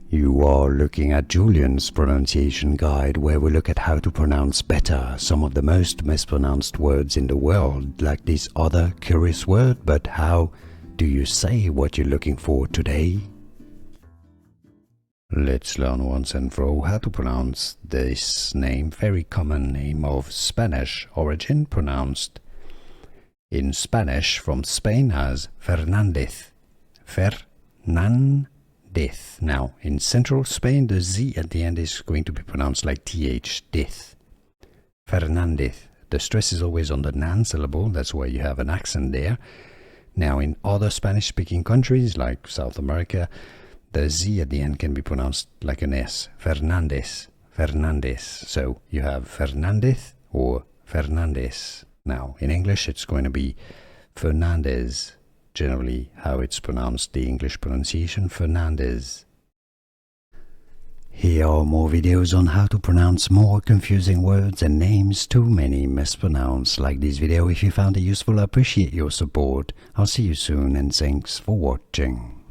You are looking at Julian's pronunciation guide, where we look at how to pronounce better some of the most mispronounced words in the world, like this other curious word. But how do you say what you're looking for today? Let's learn once and for all how to pronounce this name, very common name of Spanish origin, pronounced in Spanish from Spain as Fernández. Fernández. Now, in central Spain, the Z at the end is going to be pronounced like TH, dith. Fernández. The stress is always on the nan syllable, that's why you have an accent there. Now, in other Spanish-speaking countries, like South America, the Z at the end can be pronounced like an S. Fernández, Fernández. So, you have Fernández or Fernández. Now, in English, it's going to be Fernández. Generally, how it's pronounced, the English pronunciation, Fernández. Here are more videos on how to pronounce more confusing words and names too many mispronounced. Like this video if you found it useful. I appreciate your support. I'll see you soon and thanks for watching.